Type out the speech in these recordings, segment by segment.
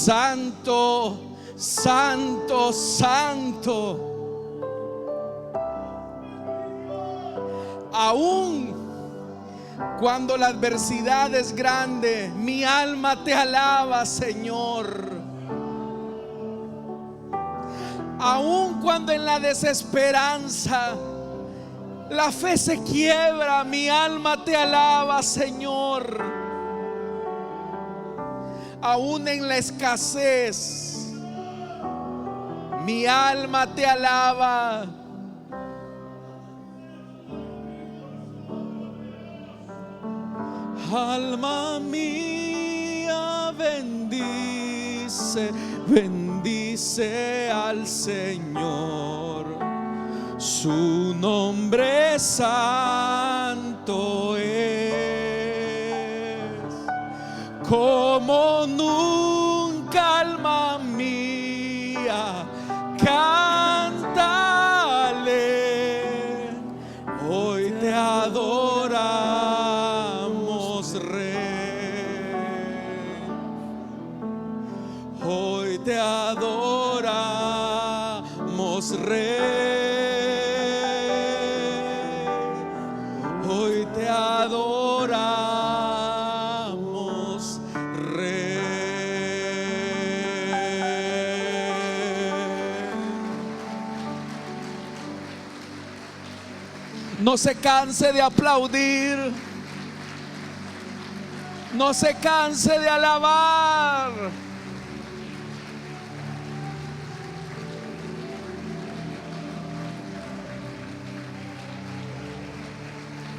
santo, santo, santo. Aún cuando la adversidad es grande, mi alma te alaba, Señor. Aún cuando en la desesperanza la fe se quiebra, mi alma te alaba, Señor. Aún en la escasez, mi alma te alaba. Alma mía, bendice, bendice al Señor. Su nombre santo es. Como nunca, alma mía, cántale. Hoy te adoramos, Rey. Hoy te adoramos, Rey. Hoy te adoramos, Rey. No se canse de aplaudir. No se canse de alabar.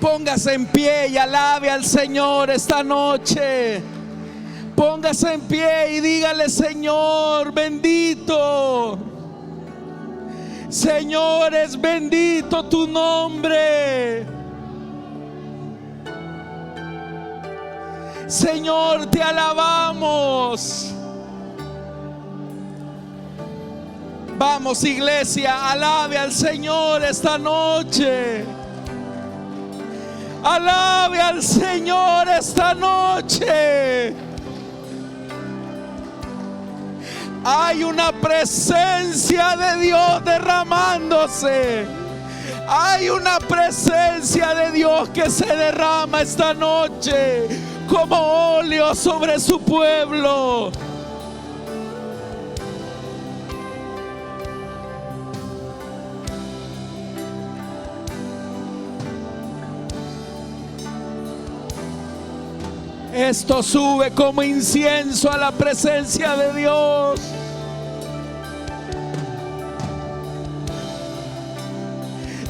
Póngase en pie y alabe al Señor esta noche. Póngase en pie y dígale: Señor, bendito. Señor, es bendito tu nombre. Señor, te alabamos. Vamos, iglesia, alabe al Señor esta noche. Alabe al Señor esta noche. Hay una presencia de Dios derramándose. Hay una presencia de Dios que se derrama esta noche como óleo sobre su pueblo. Esto sube como incienso a la presencia de Dios.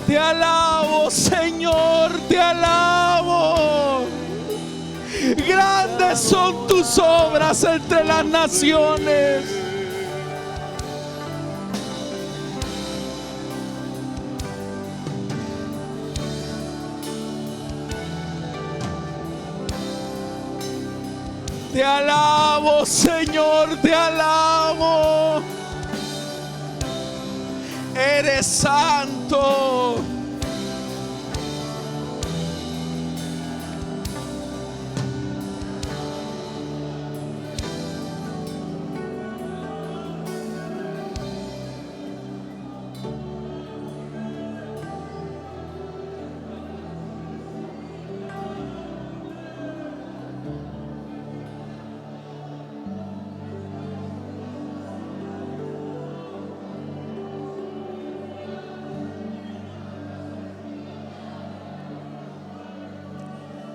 Te alabo, Señor, te alabo. Grandes son tus obras entre las naciones. Te alabo, Señor, te alabo. Eres santo.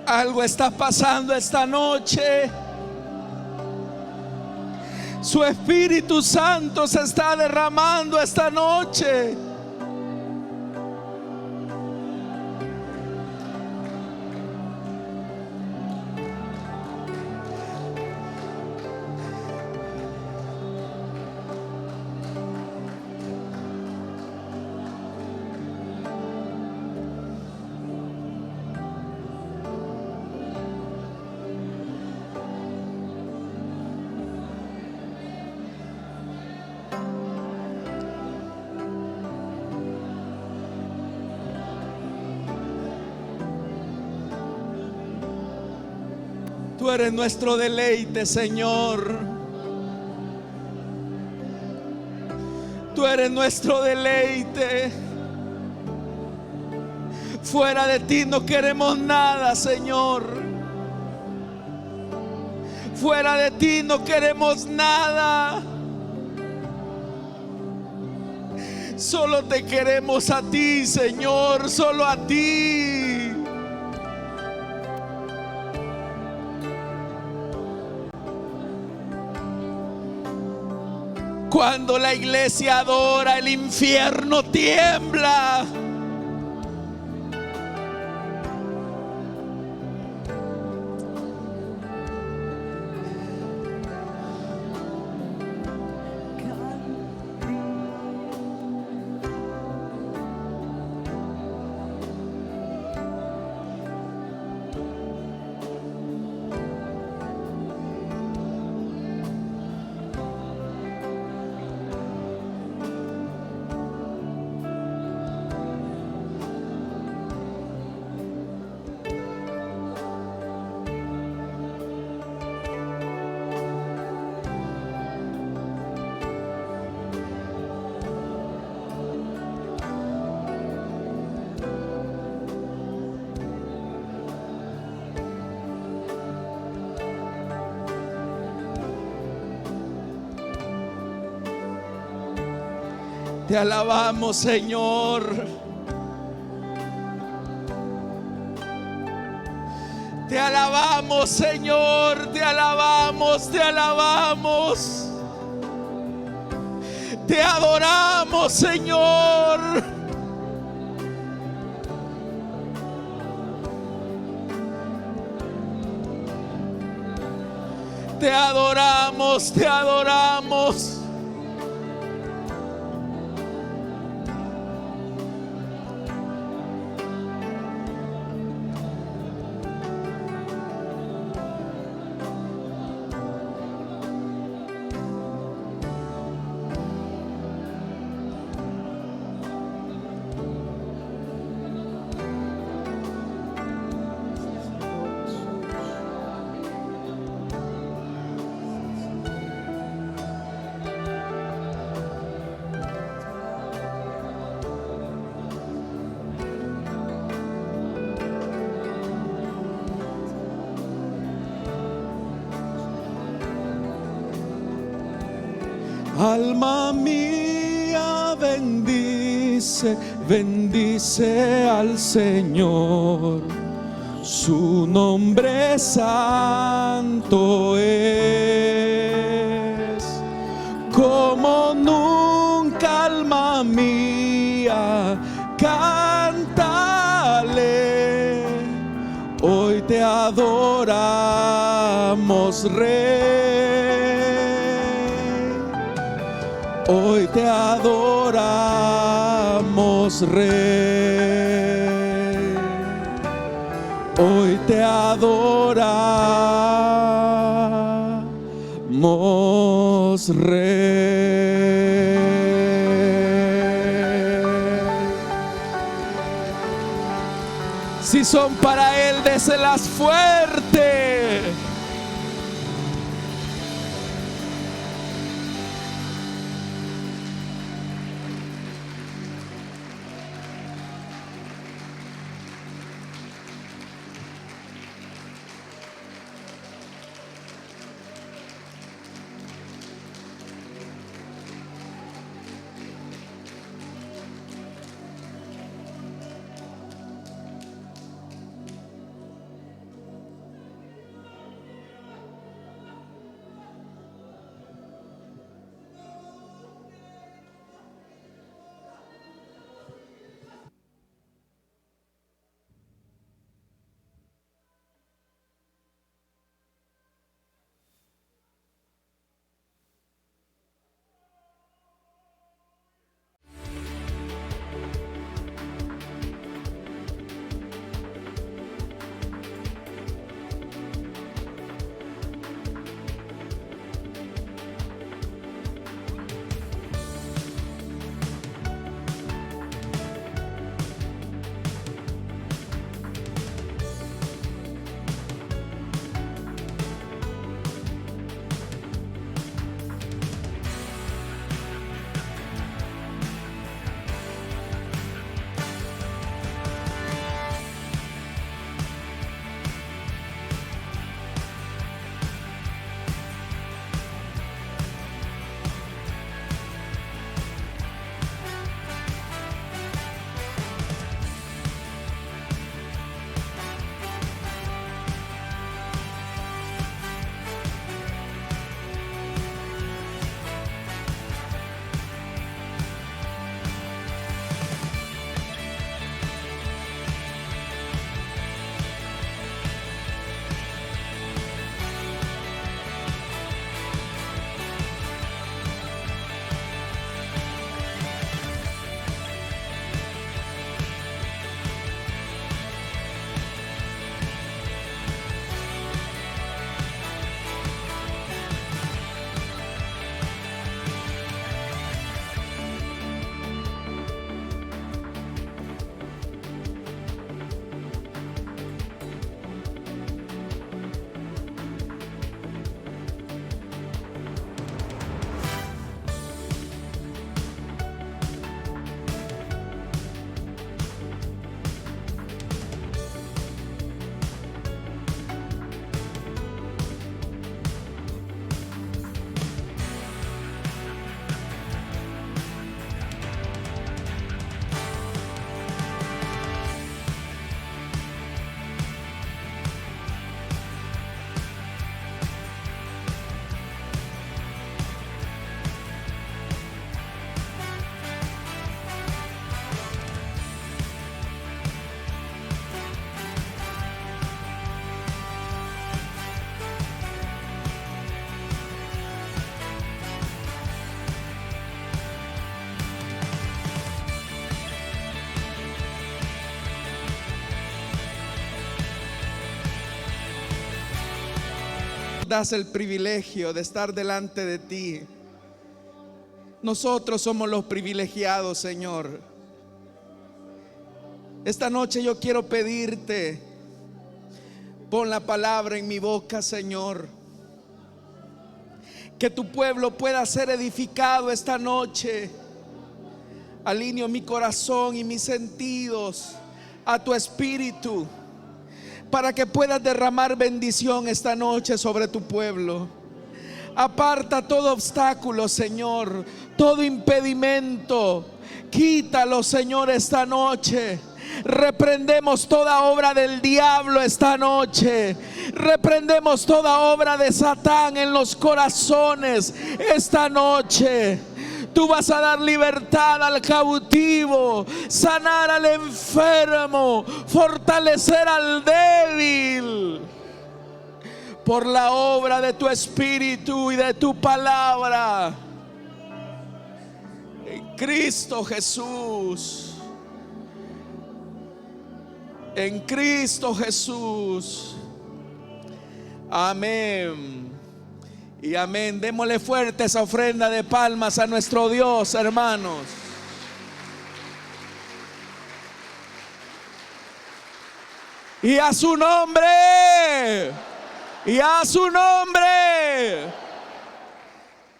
Algo está pasando esta noche. Su Espíritu Santo se está derramando esta noche. Tú eres nuestro deleite, Señor. Tú eres nuestro deleite. Fuera de ti no queremos nada, Señor. Fuera de ti no queremos nada. Solo te queremos a ti, Señor, solo a ti. Cuando la iglesia adora, el infierno tiembla. Te alabamos, Señor. Te alabamos, Señor. Te alabamos, te alabamos. Te adoramos, Señor. Te adoramos, te adoramos. Alma mía, bendice, bendice al Señor. Su nombre santo es. Como nunca, alma mía, cántale. Hoy te adoramos, Rey. Hoy te adoramos, Rey. Hoy te adoramos, Rey. Si son para Él, déselas fuerte. das el privilegio de estar delante de ti. Nosotros somos los privilegiados, Señor. Esta noche yo quiero pedirte, pon la palabra en mi boca, Señor. Que tu pueblo pueda ser edificado esta noche. Alineo mi corazón y mis sentidos a tu espíritu, para que puedas derramar bendición esta noche sobre tu pueblo. Aparta todo obstáculo, Señor, todo impedimento. Quítalo, Señor, esta noche. Reprendemos toda obra del diablo esta noche. Reprendemos toda obra de Satán en los corazones esta noche. Tú vas a dar libertad al cautivo, sanar al enfermo, fortalecer al débil. Por la obra de tu espíritu y de tu palabra. En Cristo Jesús. En Cristo Jesús. Amén. Y amén. Démosle fuerte esa ofrenda de palmas a nuestro Dios, hermanos. Y a su nombre. Y a su nombre.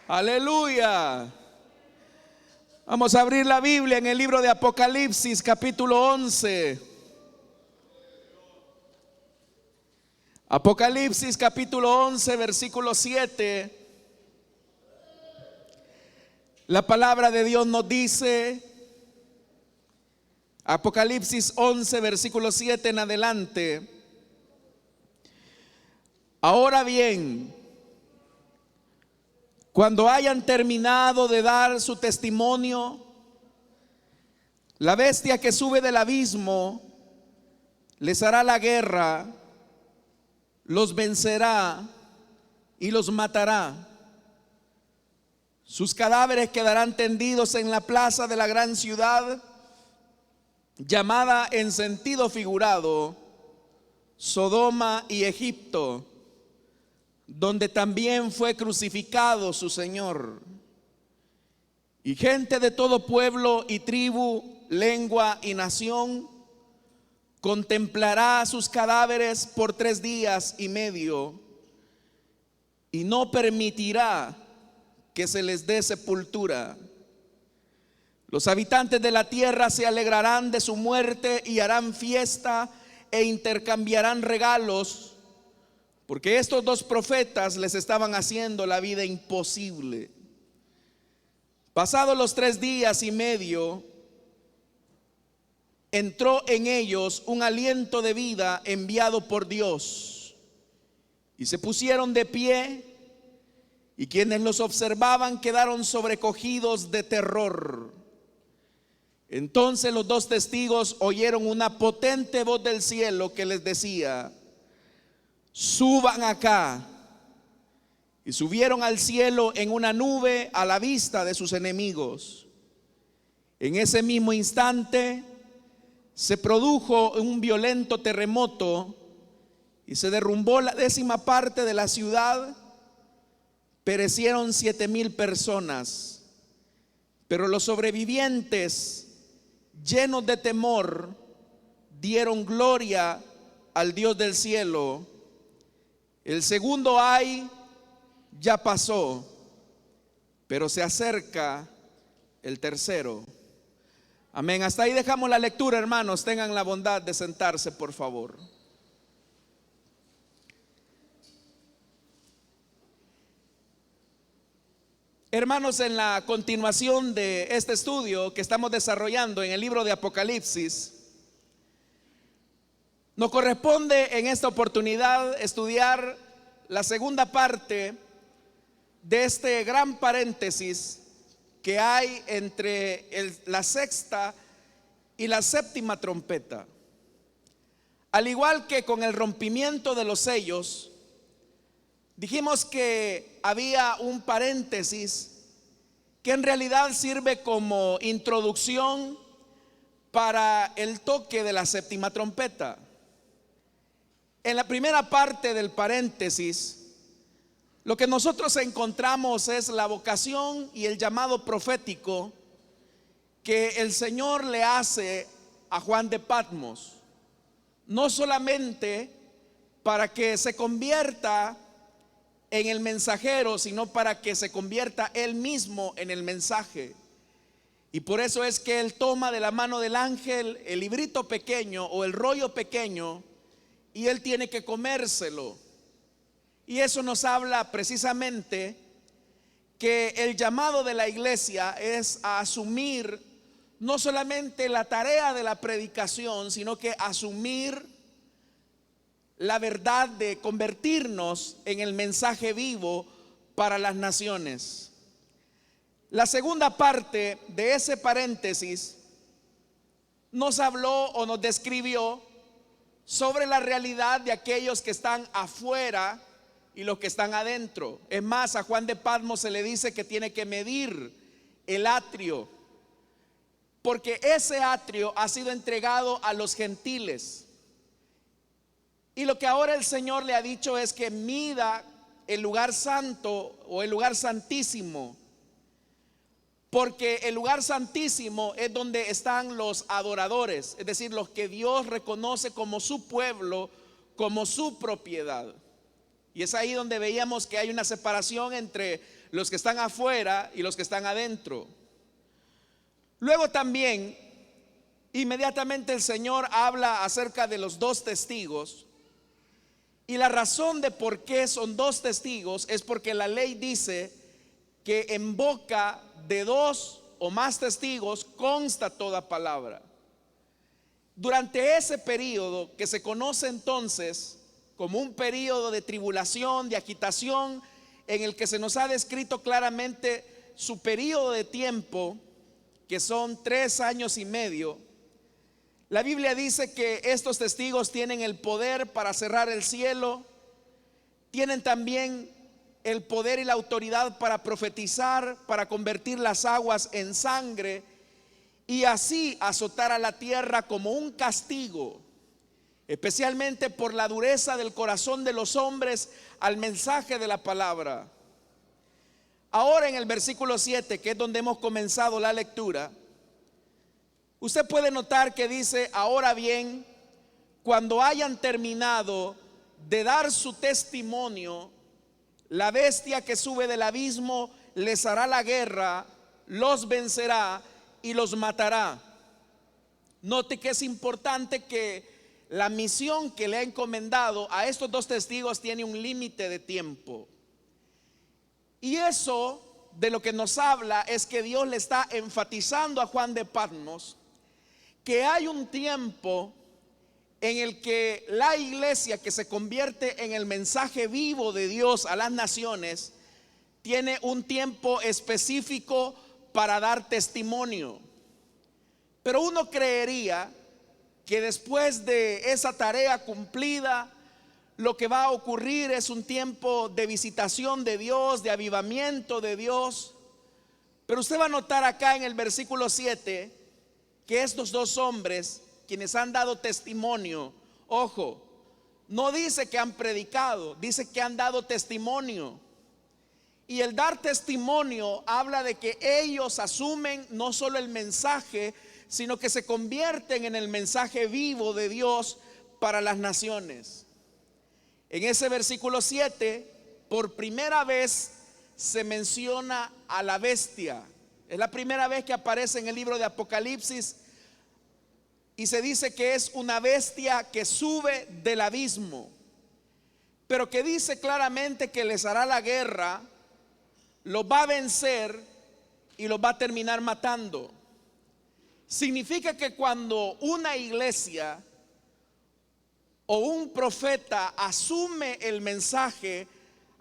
Aleluya. Vamos a abrir la Biblia en el libro de Apocalipsis, capítulo 11. Apocalipsis capítulo 11, versículo 7. La palabra de Dios nos dice, Apocalipsis 11, versículo 7 en adelante: ahora bien, cuando hayan terminado de dar su testimonio, la bestia que sube del abismo les hará la guerra, los vencerá y los matará. Sus cadáveres quedarán tendidos en la plaza de la gran ciudad, llamada en sentido figurado Sodoma y Egipto, donde también fue crucificado su Señor. Y gente de todo pueblo y tribu, lengua y nación contemplará sus cadáveres por 3 días y medio, y no permitirá que se les dé sepultura. Los habitantes de la tierra se alegrarán de su muerte y harán fiesta e intercambiarán regalos, porque estos 2 profetas les estaban haciendo la vida imposible. Pasados los 3 días y medio, entró en ellos un aliento de vida enviado por Dios, y se pusieron de pie, y quienes los observaban quedaron sobrecogidos de terror. Entonces los 2 testigos oyeron una potente voz del cielo que les decía: suban acá. Y subieron al cielo en una nube a la vista de sus enemigos. En ese mismo instante se produjo un violento terremoto y se derrumbó la 10ª parte de la ciudad. Perecieron 7,000 personas, pero los sobrevivientes, llenos de temor, dieron gloria al Dios del cielo. El segundo ay ya pasó, pero se acerca el tercero. Amén. Hasta ahí dejamos la lectura, hermanos. Tengan la bondad de sentarse, por favor. Hermanos, en la continuación de este estudio que estamos desarrollando en el libro de Apocalipsis, nos corresponde en esta oportunidad estudiar la segunda parte de este gran paréntesis que hay entre la 6ª y la 7ª trompeta. Al igual que con el rompimiento de los sellos, dijimos que había un paréntesis que en realidad sirve como introducción para el toque de la 7ª trompeta. En la primera parte del paréntesis Lo que nosotros encontramos es la vocación y el llamado profético que el Señor le hace a Juan de Patmos, no solamente para que se convierta en el mensajero, sino para que se convierta él mismo en el mensaje. Y por eso es que él toma de la mano del ángel el librito pequeño o el rollo pequeño y él tiene que comérselo. Y eso nos habla precisamente que el llamado de la iglesia es a asumir no solamente la tarea de la predicación, sino que asumir la verdad de convertirnos en el mensaje vivo para las naciones. La segunda parte de ese paréntesis nos habló o nos describió sobre la realidad de aquellos que están afuera y los que están adentro. Es más, a Juan de Patmos se le dice que tiene que medir el atrio, porque ese atrio ha sido entregado a los gentiles. Y lo que ahora el Señor le ha dicho es que mida el lugar santo o el lugar santísimo, porque el lugar santísimo es donde están los adoradores, es decir, los que Dios reconoce como su pueblo, como su propiedad. Y es ahí donde veíamos que hay una separación entre los que están afuera y los que están adentro. Luego también, inmediatamente el Señor habla acerca de los dos testigos. Y la razón de por qué son dos testigos es porque la ley dice que en boca de dos o más testigos consta toda palabra. Durante ese periodo que se conoce entonces como un periodo de tribulación, de agitación, en el que se nos ha descrito claramente su periodo de tiempo, que son 3 años y medio, la Biblia dice que estos testigos tienen el poder para cerrar el cielo, tienen también el poder y la autoridad para profetizar, para convertir las aguas en sangre y así azotar a la tierra como un castigo, especialmente por la dureza del corazón de los hombres al mensaje de la palabra. Ahora en el versículo 7, que es donde hemos comenzado la lectura, usted puede notar que dice: ahora bien, cuando hayan terminado de dar su testimonio, la bestia que sube del abismo les hará la guerra, los vencerá y los matará. Note que es importante que la misión que le ha encomendado a estos dos testigos tiene un límite de tiempo. Y eso de lo que nos habla es que Dios le está enfatizando a Juan de Patmos que hay un tiempo en el que la iglesia que se convierte en el mensaje vivo de Dios a las naciones tiene un tiempo específico para dar testimonio. Pero uno creería que después de esa tarea cumplida, lo que va a ocurrir es un tiempo de visitación de Dios, de avivamiento de Dios. Pero usted va a notar acá en el versículo 7 que estos dos hombres, quienes han dado testimonio, ojo, no dice que han predicado, dice que han dado testimonio. Y el dar testimonio habla de que ellos asumen no solo el mensaje, sino que se convierten en el mensaje vivo de Dios para las naciones. En ese versículo 7, por primera vez se menciona a la bestia. Es la primera vez que aparece en el libro de Apocalipsis y se dice que es una bestia que sube del abismo, pero que dice claramente que les hará la guerra, los va a vencer y los va a terminar matando. Significa que cuando una iglesia o un profeta asume el mensaje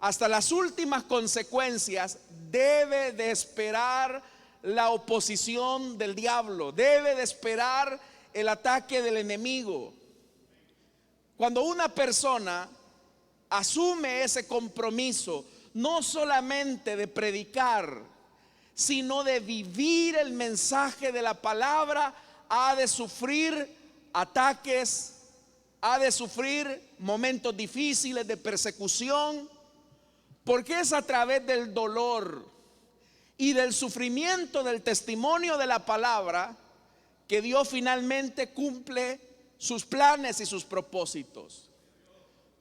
hasta las últimas consecuencias, debe de esperar la oposición del diablo, debe de esperar el ataque del enemigo. Cuando una persona asume ese compromiso, no solamente de predicar, sino de vivir el mensaje de la palabra, ha de sufrir ataques, ha de sufrir momentos difíciles de persecución, Porque es a través del dolor y del sufrimiento del testimonio de la palabra que Dios finalmente cumple sus planes y sus propósitos.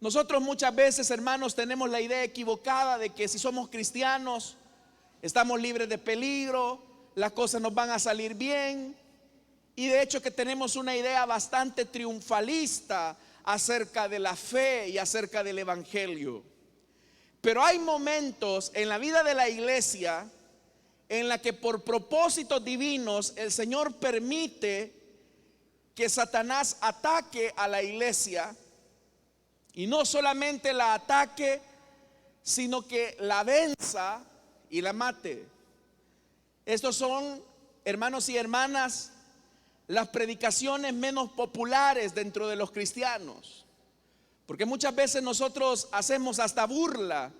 Nosotros muchas veces, hermanos, tenemos la idea equivocada de que si somos cristianos estamos libres de peligro, las cosas nos van a salir bien, y de hecho que tenemos una idea bastante triunfalista acerca de la fe y acerca del evangelio. Pero hay momentos en la vida de la iglesia en la que por propósitos divinos el Señor permite que Satanás ataque a la iglesia, y no solamente la ataque, sino que la venza y la mate. Estos son, hermanos y hermanas, las predicaciones menos populares dentro de los cristianos, porque muchas veces nosotros hacemos hasta burla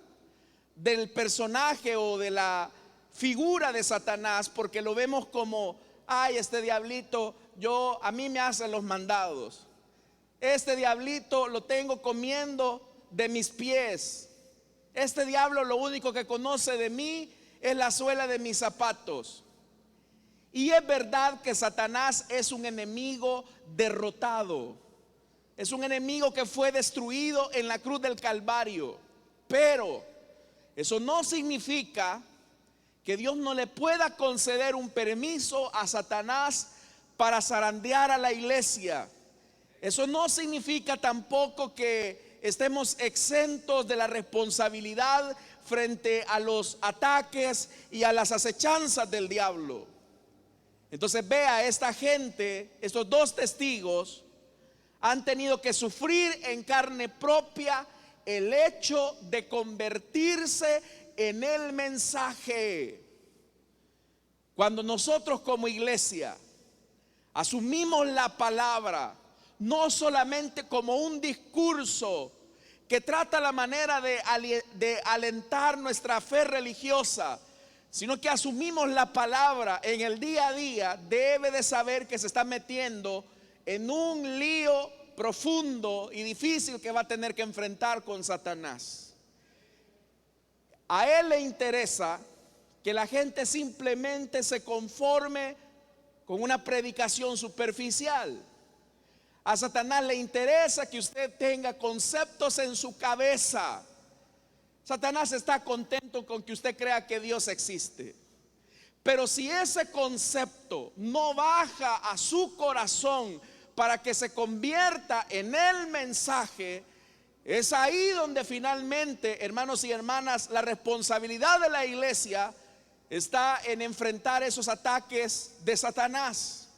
del personaje o de la figura de Satanás, porque lo vemos como, ay, este diablito, a mí me hacen los mandados, este diablito lo tengo comiendo de mis pies, este diablo lo único que conoce de mí es la suela de mis zapatos. Y es verdad que Satanás es un enemigo derrotado, es un enemigo que fue destruido en la cruz del Calvario, pero eso no significa que Dios no le pueda conceder un permiso a Satanás para zarandear a la iglesia. Eso no significa tampoco que estemos exentos de la responsabilidad frente a los ataques y a las acechanzas del diablo. Entonces vea, esta gente, estos dos testigos han tenido que sufrir en carne propia el hecho de convertirse en el mensaje. Cuando nosotros como iglesia asumimos la palabra no solamente como un discurso que trata la manera de alentar nuestra fe religiosa, sino que asumimos la palabra en el día a día, debe de saber que se está metiendo en un lío profundo y difícil que va a tener que enfrentar con Satanás. A él le interesa que la gente simplemente se conforme con una predicación superficial. A Satanás le interesa que usted tenga conceptos en su cabeza. Satanás está contento con que usted crea que Dios existe. Pero si ese concepto no baja a su corazón para que se convierta en el mensaje, es ahí donde finalmente, hermanos y hermanas, la responsabilidad de la iglesia está en enfrentar esos ataques de Satanás.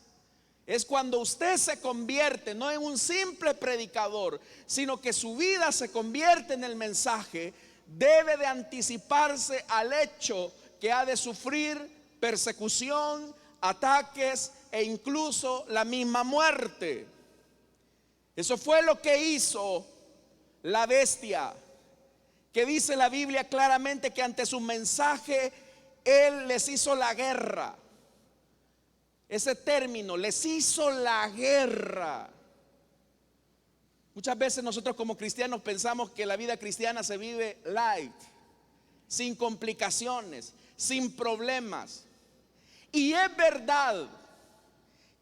Es cuando usted se convierte no en un simple predicador, sino que su vida se convierte en el mensaje. Debe de anticiparse al hecho que ha de sufrir persecución, ataques e incluso la misma muerte. Eso fue lo que hizo la bestia, que dice la Biblia claramente que ante su mensaje él les hizo la guerra. Ese término, les hizo la guerra. Muchas veces nosotros como cristianos pensamos que la vida cristiana se vive light, sin complicaciones, sin problemas. Y es verdad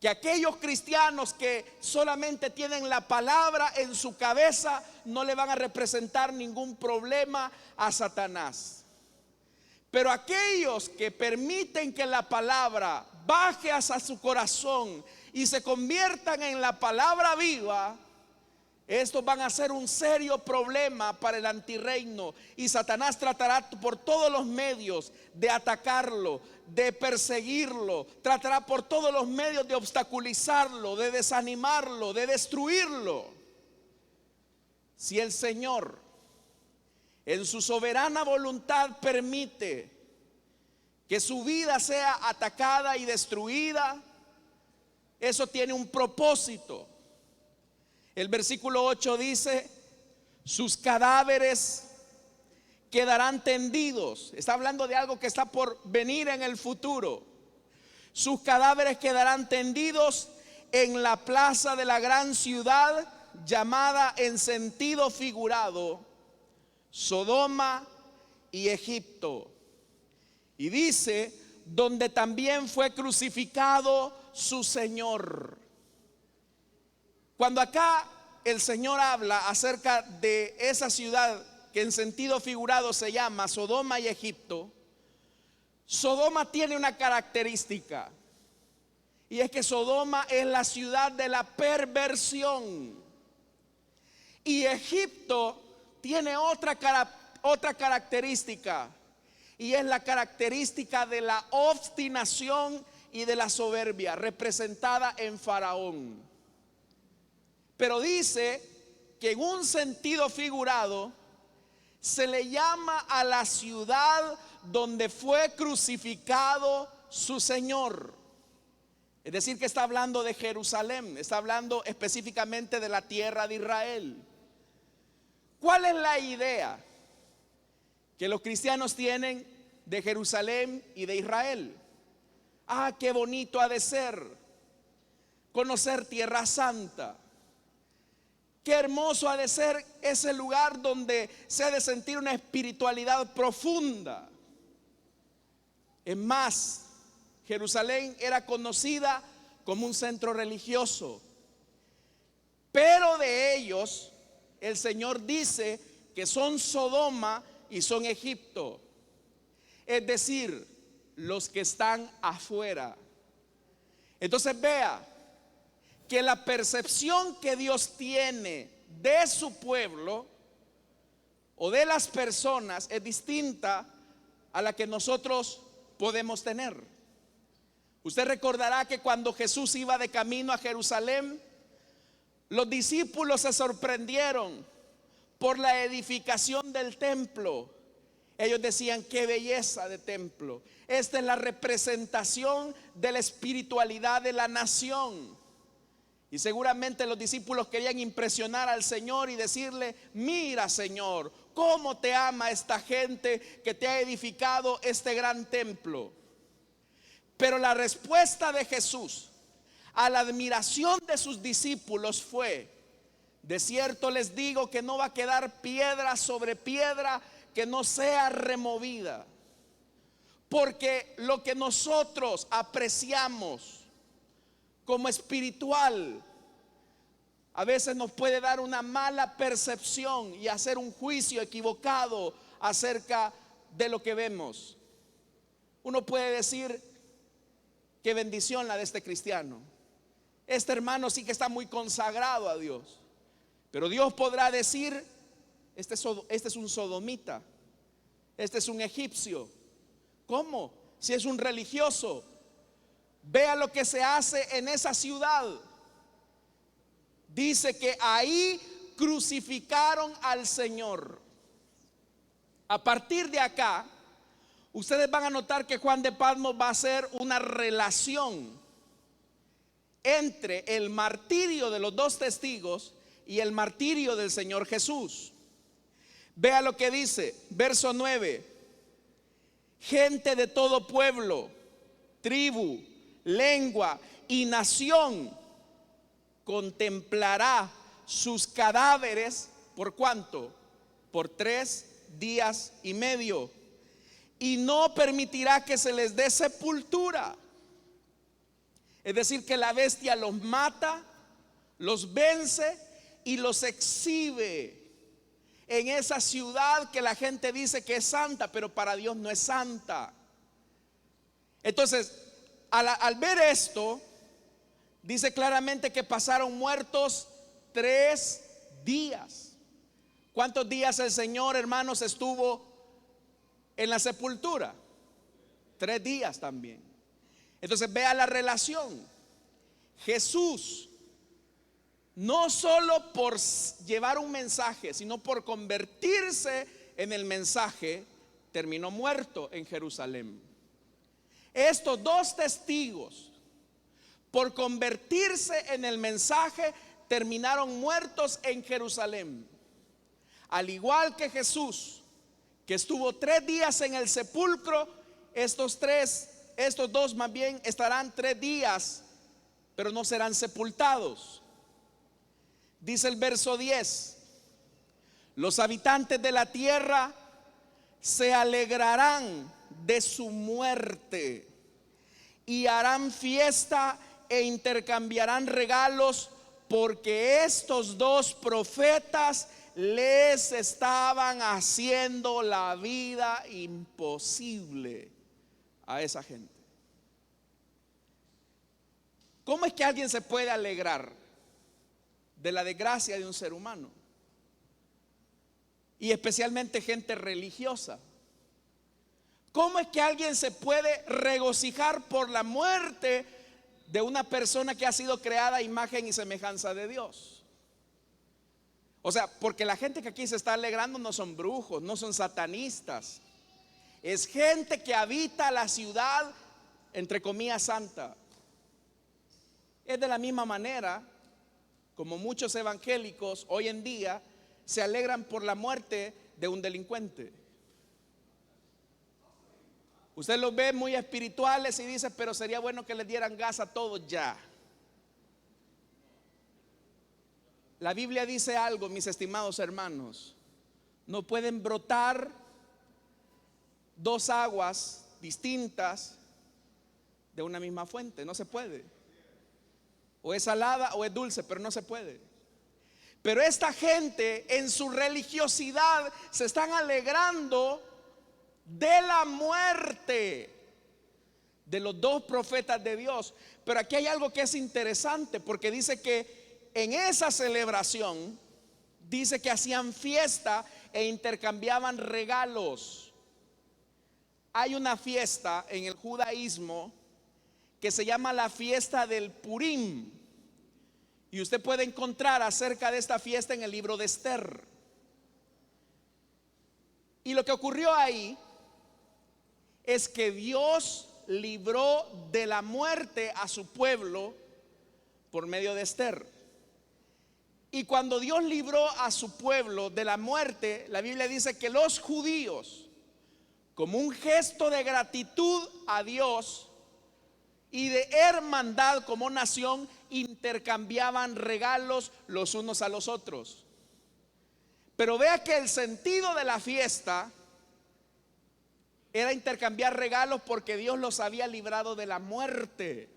que aquellos cristianos que solamente tienen la palabra en su cabeza no le van a representar ningún problema a Satanás. Pero aquellos que permiten que la palabra baje hacia su corazón y se conviertan en la palabra viva, estos van a ser un serio problema para el antirreino, y Satanás tratará por todos los medios de atacarlo, de perseguirlo, tratará por todos los medios de obstaculizarlo, de desanimarlo, de destruirlo. Si el Señor en su soberana voluntad permite que su vida sea atacada y destruida, eso tiene un propósito. El versículo 8 dice: sus cadáveres quedarán tendidos. Está hablando de algo que está por venir en el futuro. Sus cadáveres quedarán tendidos en la plaza de la gran ciudad, llamada en sentido figurado Sodoma y Egipto. Y dice, donde también fue crucificado su Señor. Cuando acá el Señor habla acerca de esa ciudad que en sentido figurado se llama Sodoma y Egipto, Sodoma tiene una característica, y es que Sodoma es la ciudad de la perversión, y Egipto tiene otra característica, y es la característica de la obstinación y de la soberbia, representada en Faraón. Pero dice que en un sentido figurado se le llama a la ciudad donde fue crucificado su Señor. Es decir, que está hablando de Jerusalén, está hablando específicamente de la tierra de Israel. ¿Cuál es la idea que los cristianos tienen de Jerusalén y de Israel? Ah, qué bonito ha de ser conocer Tierra Santa. Qué hermoso ha de ser ese lugar donde se ha de sentir una espiritualidad profunda. Es más, Jerusalén era conocida como un centro religioso. Pero de ellos, el Señor dice que son Sodoma y son Egipto. Es decir, los que están afuera. Entonces vea que la percepción que Dios tiene de su pueblo o de las personas es distinta a la que nosotros podemos tener. Usted recordará que cuando Jesús iba de camino a Jerusalén, los discípulos se sorprendieron por la edificación del templo. Ellos decían, qué belleza de templo. Esta es la representación de la espiritualidad de la nación. Y seguramente los discípulos querían impresionar al Señor y decirle, mira Señor, cómo te ama esta gente que te ha edificado este gran templo. Pero la respuesta de Jesús a la admiración de sus discípulos fue, de cierto les digo que no va a quedar piedra sobre piedra que no sea removida. Porque lo que nosotros apreciamos como espiritual a veces nos puede dar una mala percepción y hacer un juicio equivocado acerca de lo que vemos. Uno puede decir, qué bendición la de este cristiano, este hermano sí que está muy consagrado a Dios. Pero Dios podrá decir, este es un sodomita, este es un egipcio. ¿Cómo? Si es un religioso. Vea lo que se hace en esa ciudad. Dice que ahí crucificaron al Señor. A partir de acá, ustedes van a notar que Juan de Patmos va a hacer una relación entre el martirio de los dos testigos y el martirio del Señor Jesús. Vea lo que dice, verso 9. Gente de todo pueblo, tribu, lengua y nación contemplará sus cadáveres. ¿Por cuánto? Por 3 días y medio. Y no permitirá que se les dé sepultura. Es decir, que la bestia los mata, los vence y los exhibe en esa ciudad que la gente dice que es santa, pero para Dios no es santa. Entonces, al ver esto, dice claramente que pasaron muertos 3 días. ¿Cuántos días el Señor, hermanos, estuvo en la sepultura? 3 días también. Entonces vea la relación. Jesús, no solo por llevar un mensaje, sino por convertirse en el mensaje, terminó muerto en Jerusalén. Estos dos testigos, por convertirse en el mensaje, terminaron muertos en Jerusalén. Al igual que Jesús, que estuvo 3 días en el sepulcro, estos dos más bien estarán 3 días, pero no serán sepultados. Dice el verso 10: los habitantes de la tierra se alegrarán de su muerte y harán fiesta e intercambiarán regalos, porque estos dos profetas les estaban haciendo la vida imposible a esa gente. ¿Cómo es que alguien se puede alegrar de la desgracia de un ser humano? Y especialmente gente religiosa. ¿Cómo es que alguien se puede regocijar por la muerte de una persona que ha sido creada a imagen y semejanza de Dios? O sea, porque la gente que aquí se está alegrando no son brujos, no son satanistas. Es gente que habita la ciudad, entre comillas, santa. Es de la misma manera como muchos evangélicos hoy en día se alegran por la muerte de un delincuente. Usted los ve muy espirituales y dice, pero sería bueno que les dieran gas a todos ya. La Biblia dice algo, mis estimados hermanos: no pueden brotar dos aguas distintas de una misma fuente, no se puede. O es salada o es dulce, pero no se puede. Pero esta gente en su religiosidad se están alegrando de la muerte de los dos profetas de Dios. Pero aquí hay algo que es interesante, porque dice que en esa celebración, dice que hacían fiesta e intercambiaban regalos. Hay una fiesta en el judaísmo que se llama la fiesta del Purim, y usted puede encontrar acerca de esta fiesta en el libro de Esther. Y lo que ocurrió ahí es que Dios libró de la muerte a su pueblo por medio de Esther. Y cuando Dios libró a su pueblo de la muerte, la Biblia dice que los judíos, como un gesto de gratitud a Dios y de hermandad como nación, intercambiaban regalos los unos a los otros. Pero vea que el sentido de la fiesta era intercambiar regalos porque Dios los había librado de la muerte.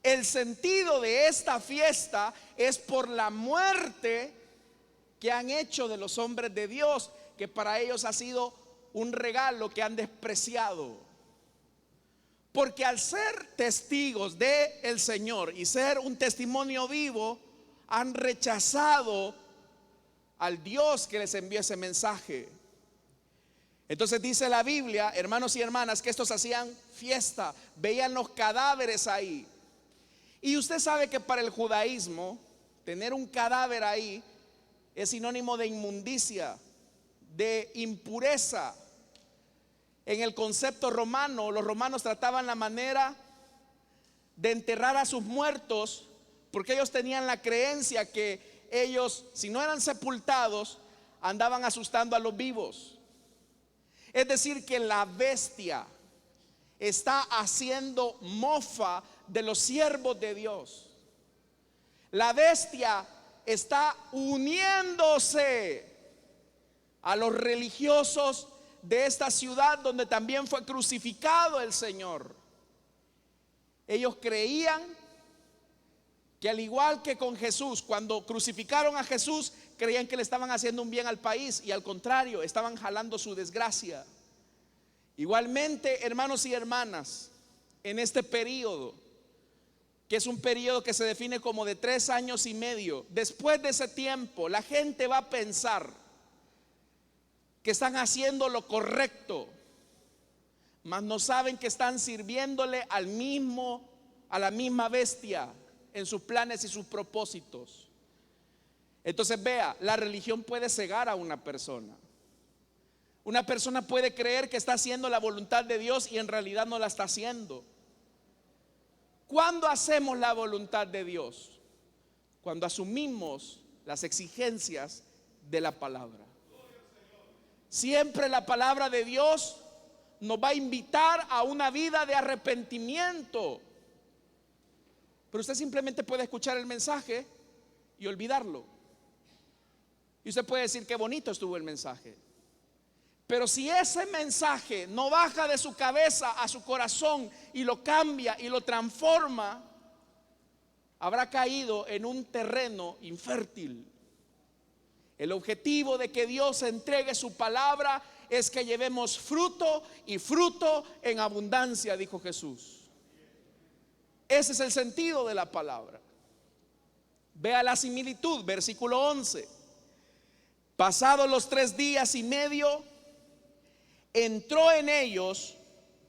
El sentido de esta fiesta es por la muerte que han hecho de los hombres de Dios, que para ellos ha sido un regalo que han despreciado. Porque al ser testigos del Señor y ser un testimonio vivo, han rechazado al Dios que les envió ese mensaje. Entonces dice la Biblia, hermanos y hermanas, que estos hacían fiesta, veían los cadáveres ahí. Y usted sabe que para el judaísmo, tener un cadáver ahí es sinónimo de inmundicia, de impureza. En el concepto romano, los romanos trataban la manera de enterrar a sus muertos, porque ellos tenían la creencia que ellos, si no eran sepultados, andaban asustando a los vivos. Es decir, que la bestia está haciendo mofa de los siervos de Dios. La bestia está uniéndose a los religiosos de esta ciudad donde también fue crucificado el Señor. Ellos creían que al igual que con Jesús, cuando crucificaron a Jesús, creían que le estaban haciendo un bien al país, y al contrario, estaban jalando su desgracia. Igualmente, hermanos y hermanas, en este periodo, que es un periodo que se define como de 3 años y medio, después de ese tiempo, la gente va a pensar que están haciendo lo correcto, mas no saben que están sirviéndole a la misma bestia en sus planes y sus propósitos. Entonces vea, la religión puede cegar a una persona. Una persona puede creer que está haciendo la voluntad de Dios y en realidad no la está haciendo. ¿Cuándo hacemos la voluntad de Dios? Cuando asumimos las exigencias de la palabra. Siempre la palabra de Dios nos va a invitar a una vida de arrepentimiento. Pero usted simplemente puede escuchar el mensaje y olvidarlo. Y usted puede decir qué bonito estuvo el mensaje, Pero si ese mensaje no baja de su cabeza a su corazón y lo cambia y lo transforma, habrá caído en un terreno infértil. El objetivo de que Dios entregue su palabra es que llevemos fruto, y fruto en abundancia, dijo Jesús. Ese es el sentido de la palabra. Vea la similitud, versículo 11. Pasados los 3 días y medio, entró en ellos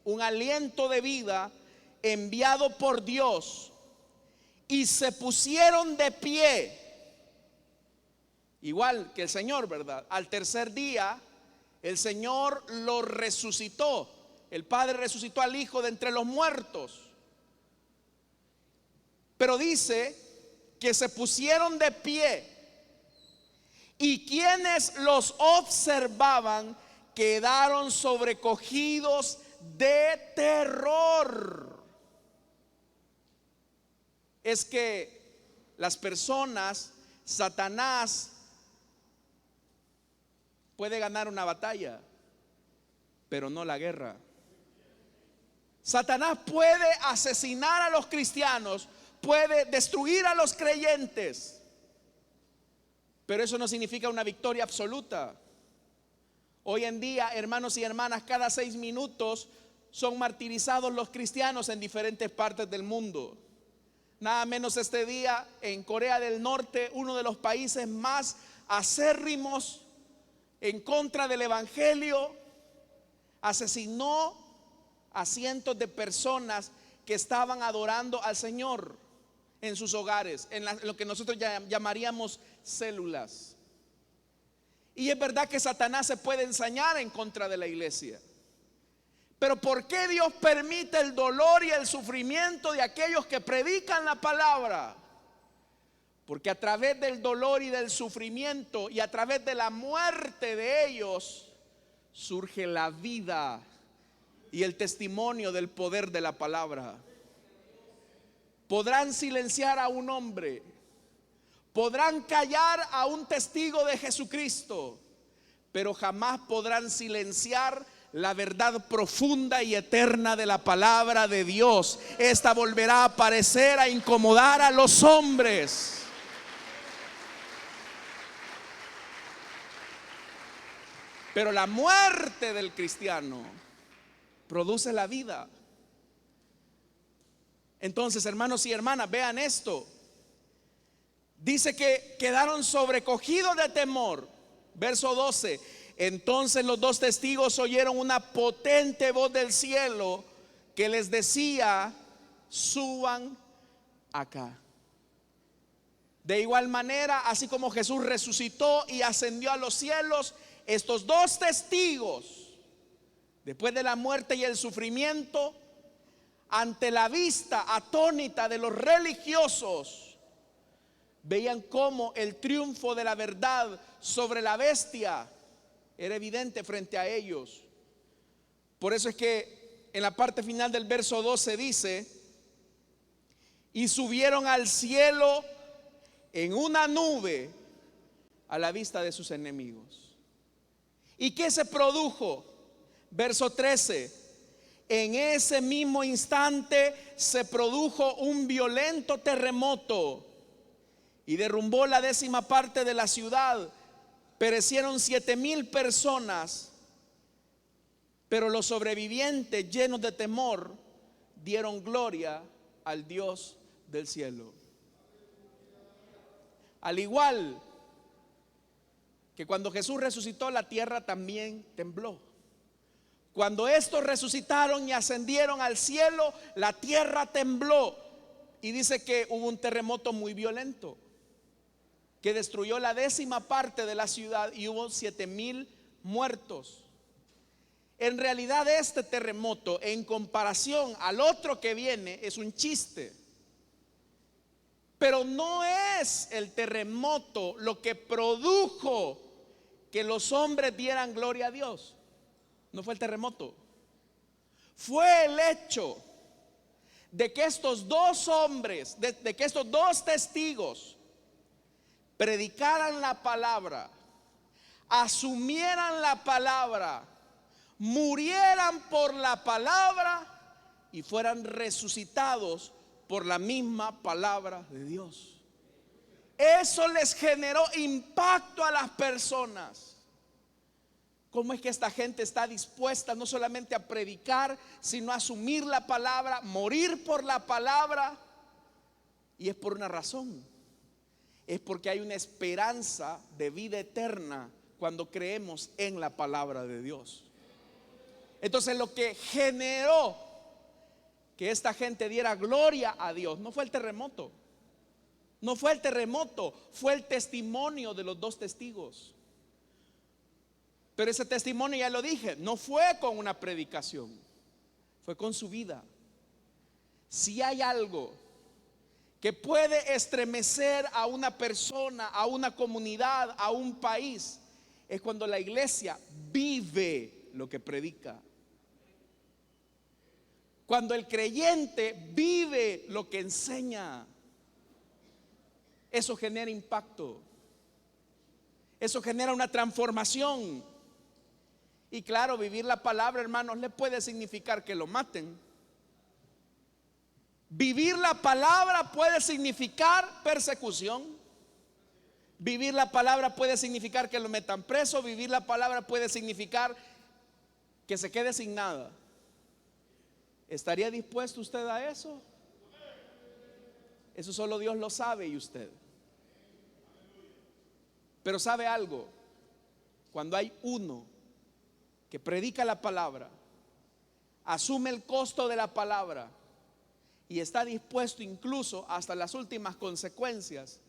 un aliento de vida enviado por Dios, y se pusieron de pie, igual que el Señor, ¿verdad? Al tercer día el Señor lo resucitó. El Padre resucitó al Hijo de entre los muertos. Pero dice que se pusieron de pie, y quienes los observaban quedaron sobrecogidos de terror. Es que las personas, Satanás puede ganar una batalla, pero no la guerra. Satanás puede asesinar a los cristianos, puede destruir a los creyentes, pero eso no significa una victoria absoluta. Hoy en día, hermanos y hermanas, cada 6 minutos son martirizados los cristianos en diferentes partes del mundo. Nada menos este día en Corea del Norte, uno de los países más acérrimos en contra del evangelio, asesinó a cientos de personas que estaban adorando al Señor en sus hogares, en lo que nosotros llamaríamos células. Y es verdad que Satanás se puede ensañar en contra de la iglesia, pero ¿por qué Dios permite el dolor y el sufrimiento de aquellos que predican la palabra? Porque a través del dolor y del sufrimiento, y a través de la muerte de ellos, surge la vida y el testimonio del poder de la palabra. Podrán silenciar a un hombre, podrán callar a un testigo de Jesucristo, pero jamás podrán silenciar la verdad profunda y eterna de la palabra de Dios. Esta volverá a aparecer, a incomodar a los hombres. Pero la muerte del cristiano produce la vida. Entonces, hermanos y hermanas, vean esto. Dice que quedaron sobrecogidos de temor. Verso 12. Entonces los 2 testigos oyeron una potente voz del cielo que les decía: suban acá. De igual manera, así como Jesús resucitó y ascendió a los cielos, estos 2 testigos, después de la muerte y el sufrimiento, ante la vista atónita de los religiosos, veían cómo el triunfo de la verdad sobre la bestia era evidente frente a ellos. Por eso es que en la parte final del verso 12 dice: y subieron al cielo en una nube a la vista de sus enemigos. ¿Y qué se produjo? Verso 13: en ese mismo instante se produjo un violento terremoto y derrumbó la 10ª parte de la ciudad. Perecieron 7,000 personas, pero los sobrevivientes, llenos de temor, dieron gloria al Dios del cielo. Al igual que cuando Jesús resucitó, la tierra también tembló. Cuando estos resucitaron y ascendieron al cielo, la tierra tembló, y dice que hubo un terremoto muy violento que destruyó la 10ª parte de la ciudad y hubo 7,000 muertos. En realidad, este terremoto, en comparación al otro que viene, es un chiste. Pero no es el terremoto lo que produjo que los hombres dieran gloria a Dios. No fue el terremoto, fue el hecho de que estos 2 hombres, de que estos 2 testigos predicaran la palabra, asumieran la palabra, murieran por la palabra y fueran resucitados por la misma palabra de Dios. Eso les generó impacto a las personas. ¿Cómo es que esta gente está dispuesta no solamente a predicar, sino a asumir la palabra, morir por la palabra? Y es por una razón. Es porque hay una esperanza de vida eterna cuando creemos en la palabra de Dios. Entonces, lo que generó que esta gente diera gloria a Dios no fue el terremoto. No fue el terremoto, fue el testimonio de los dos testigos. Pero ese testimonio, ya lo dije, no fue con una predicación, fue con su vida. Si hay algo que puede estremecer a una persona, a una comunidad, a un país, es cuando la iglesia vive lo que predica. Cuando el creyente vive lo que enseña. Eso genera impacto. Eso genera una transformación. Y claro, vivir la palabra, hermanos, le puede significar que lo maten. Vivir la palabra puede significar persecución. Vivir la palabra puede significar que lo metan preso. Vivir la palabra puede significar que se quede sin nada. ¿Estaría dispuesto usted a eso? Eso solo Dios lo sabe y usted. Pero ¿sabe algo? Cuando hay uno que predica la palabra, asume el costo de la palabra y está dispuesto incluso hasta las últimas consecuencias,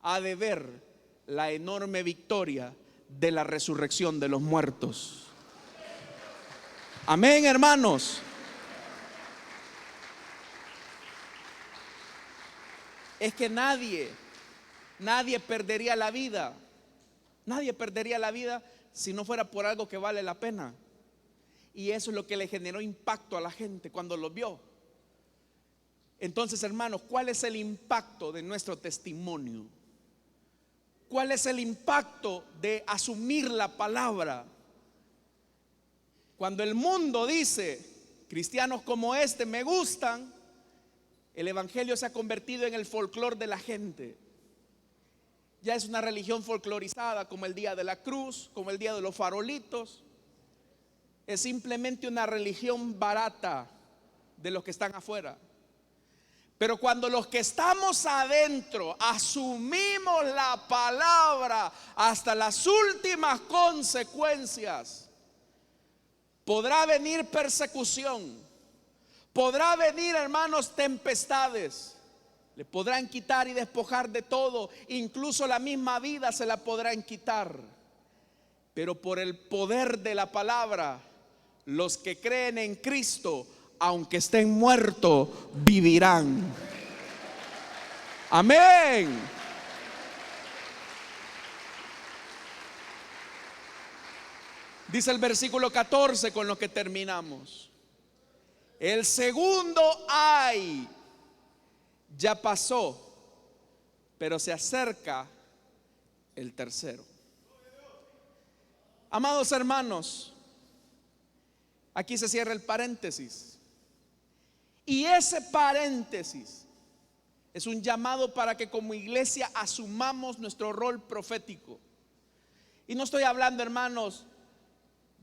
ha de ver la enorme victoria de la resurrección de los muertos. Amén, hermanos. Es que nadie perdería la vida. Nadie perdería la vida si no fuera por algo que vale la pena. Y eso es lo que le generó impacto a la gente cuando lo vio. Entonces, hermanos, ¿cuál es el impacto de nuestro testimonio? ¿Cuál es el impacto de asumir la palabra? Cuando el mundo dice, cristianos como este me gustan, el evangelio se ha convertido en el folclore de la gente. Ya es una religión folclorizada, como el día de la cruz, como el día de los farolitos. Es simplemente una religión barata de los que están afuera. Pero cuando los que estamos adentro asumimos la palabra hasta las últimas consecuencias, podrá venir persecución, podrá venir, hermanos, tempestades. Le podrán quitar y despojar de todo, incluso la misma vida se la podrán quitar. Pero por el poder de la palabra, los que creen en Cristo, aunque estén muertos, vivirán. Amén. Dice el versículo 14 con lo que terminamos: el segundo ay ya pasó, pero se acerca el tercero. Amados hermanos, aquí se cierra el paréntesis. Y ese paréntesis es un llamado para que como iglesia asumamos nuestro rol profético. Y no estoy hablando, hermanos,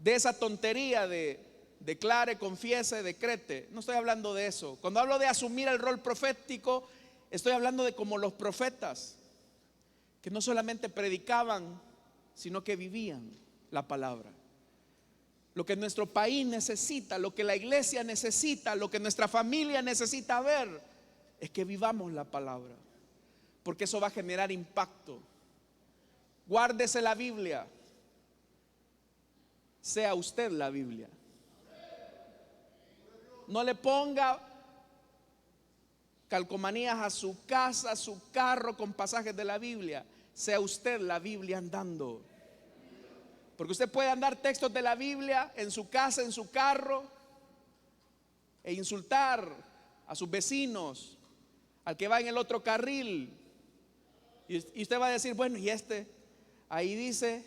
de esa tontería de declare, confiese, decrete. No estoy hablando de eso. Cuando hablo de asumir el rol profético, estoy hablando de como los profetas, que no solamente predicaban, sino que vivían la palabra. Lo que nuestro país necesita, lo que la iglesia necesita, lo que nuestra familia necesita ver, es que vivamos la palabra, porque eso va a generar impacto. Guárdese la Biblia, sea usted la Biblia. No le ponga calcomanías a su casa, a su carro con pasajes de la Biblia. Sea usted la Biblia andando. Porque usted puede andar textos de la Biblia en su casa, en su carro, e insultar a sus vecinos, al que va en el otro carril. Y usted va a decir, bueno, y este, ahí dice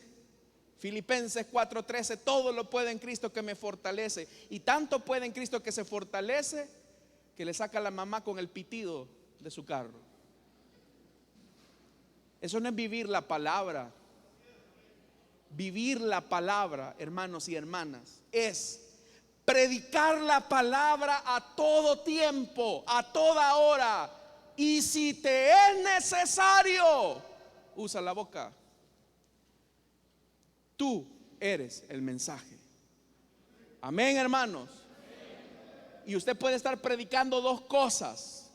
Filipenses 4:13, todo lo puede en Cristo que me fortalece. Y tanto puede en Cristo que se fortalece, que le saca a la mamá con el pitido de su carro. Eso no es vivir la palabra. Vivir la palabra, hermanos y hermanas, es predicar la palabra a todo tiempo, a toda hora. Y si te es necesario, usa la boca. Tú eres el mensaje. Amén, hermanos. Y usted puede estar predicando dos cosas: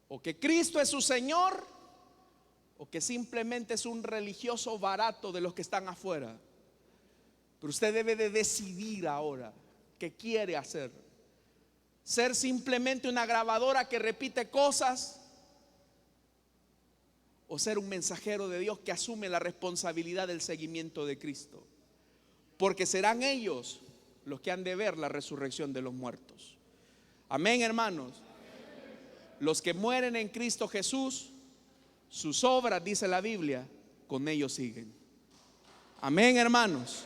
o que Cristo es su Señor, o que simplemente es un religioso barato de los que están afuera. Pero usted debe de decidir ahora qué quiere hacer. Ser simplemente una grabadora que repite cosas, o ser un mensajero de Dios que asume la responsabilidad del seguimiento de Cristo. Porque serán ellos los que han de ver la resurrección de los muertos. Amén, hermanos. Los que mueren en Cristo Jesús, sus obras, dice la Biblia, con ellos siguen. Amén, hermanos.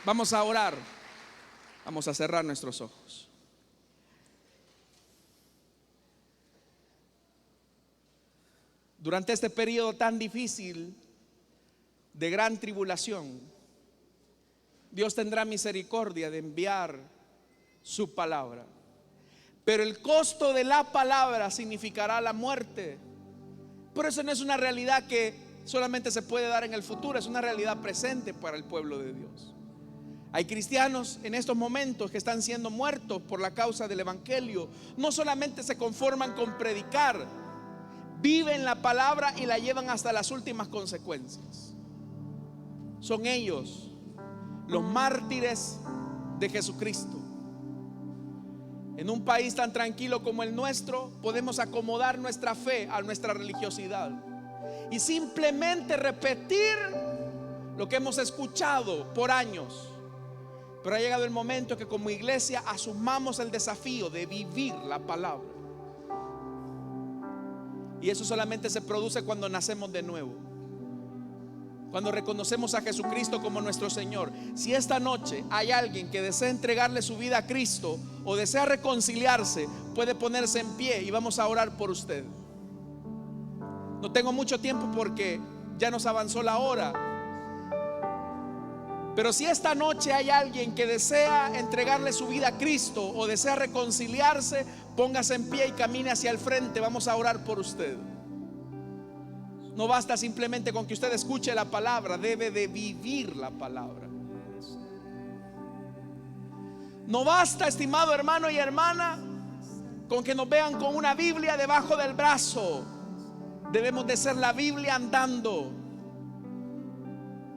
Vamos a orar. Vamos a cerrar nuestros ojos. Durante este periodo tan difícil de gran tribulación, Dios tendrá misericordia de enviar su palabra. Pero el costo de la palabra significará la muerte. Pero eso no es una realidad que solamente se puede dar en el futuro, es una realidad presente para el pueblo de Dios. Hay cristianos en estos momentos que están siendo muertos por la causa del evangelio. No solamente se conforman con predicar, viven la palabra y la llevan hasta las últimas consecuencias. Son ellos los mártires de Jesucristo. En un país tan tranquilo como el nuestro, podemos acomodar nuestra fe a nuestra religiosidad y simplemente repetir lo que hemos escuchado por años. Pero ha llegado el momento que como iglesia asumamos el desafío de vivir la palabra. Y eso solamente se produce cuando nacemos de nuevo, cuando reconocemos a Jesucristo como nuestro Señor. Si esta noche hay alguien que desea entregarle su vida a Cristo o desea reconciliarse, puede ponerse en pie y vamos a orar por usted. No tengo mucho tiempo porque ya nos avanzó la hora. Pero si esta noche hay alguien que desea entregarle su vida a Cristo o desea reconciliarse, póngase en pie y camine hacia el frente. Vamos a orar por usted. No basta simplemente con que usted escuche la palabra, debe de vivir la palabra. No basta, estimado hermano y hermana, con que nos vean con una Biblia debajo del brazo. Debemos de ser la Biblia andando.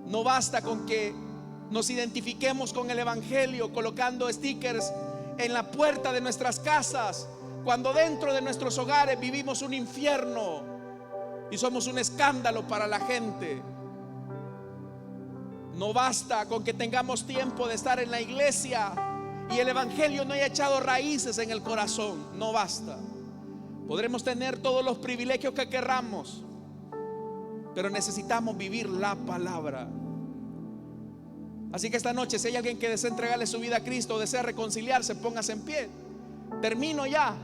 No basta con que nos identifiquemos con el evangelio colocando stickers en la puerta de nuestras casas, cuando dentro de nuestros hogares vivimos un infierno y somos un escándalo para la gente. No basta con que tengamos tiempo de estar en la iglesia y el evangelio no haya echado raíces en el corazón. No basta. Podremos tener todos los privilegios que querramos, pero necesitamos vivir la palabra. Así que esta noche, si hay alguien que desea entregarle su vida a Cristo o desea reconciliarse, póngase en pie. Termino ya.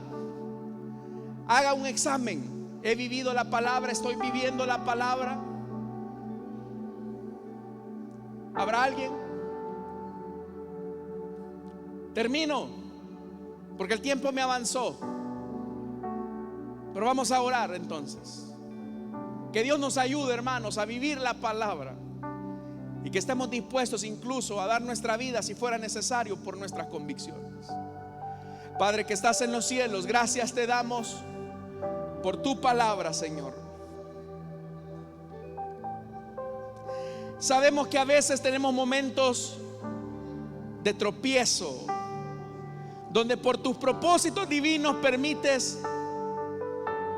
Haga un examen. ¿He vivido la palabra? ¿Estoy viviendo la palabra? ¿Habrá alguien? Termino, porque el tiempo me avanzó. Pero vamos a orar entonces. Que Dios nos ayude, hermanos, a vivir la palabra. Y que estemos dispuestos incluso a dar nuestra vida, si fuera necesario, por nuestras convicciones. Padre que estás en los cielos, gracias te damos por tu palabra, Señor. Sabemos que a veces tenemos momentos de tropiezo, donde por tus propósitos divinos permites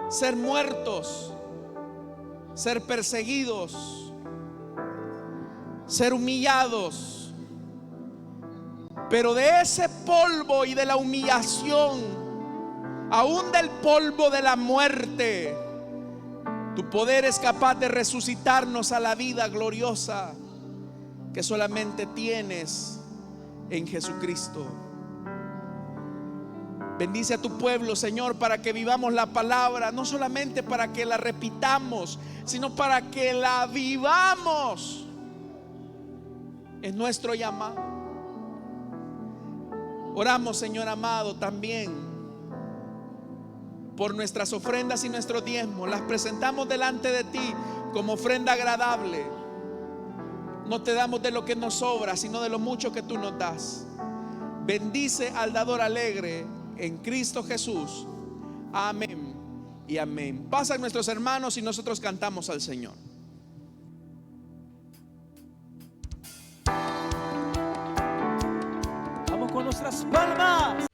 ser muertos, ser perseguidos, ser humillados. Pero de ese polvo y de la humillación, aún del polvo de la muerte, Tu poder es capaz de resucitarnos a la vida gloriosa que solamente tienes en Jesucristo. Bendice a tu pueblo, Señor, para que vivamos la palabra, no solamente para que la repitamos, sino para que la vivamos. Es nuestro llamado. Oramos, Señor amado, también por nuestras ofrendas y nuestros diezmos. Las presentamos delante de ti como ofrenda agradable. No te damos de lo que nos sobra, sino de lo mucho que tú nos das. Bendice al dador alegre en Cristo Jesús. Amén y amén. Pasan nuestros hermanos y nosotros cantamos al Señor. Vamos con nuestras palmas.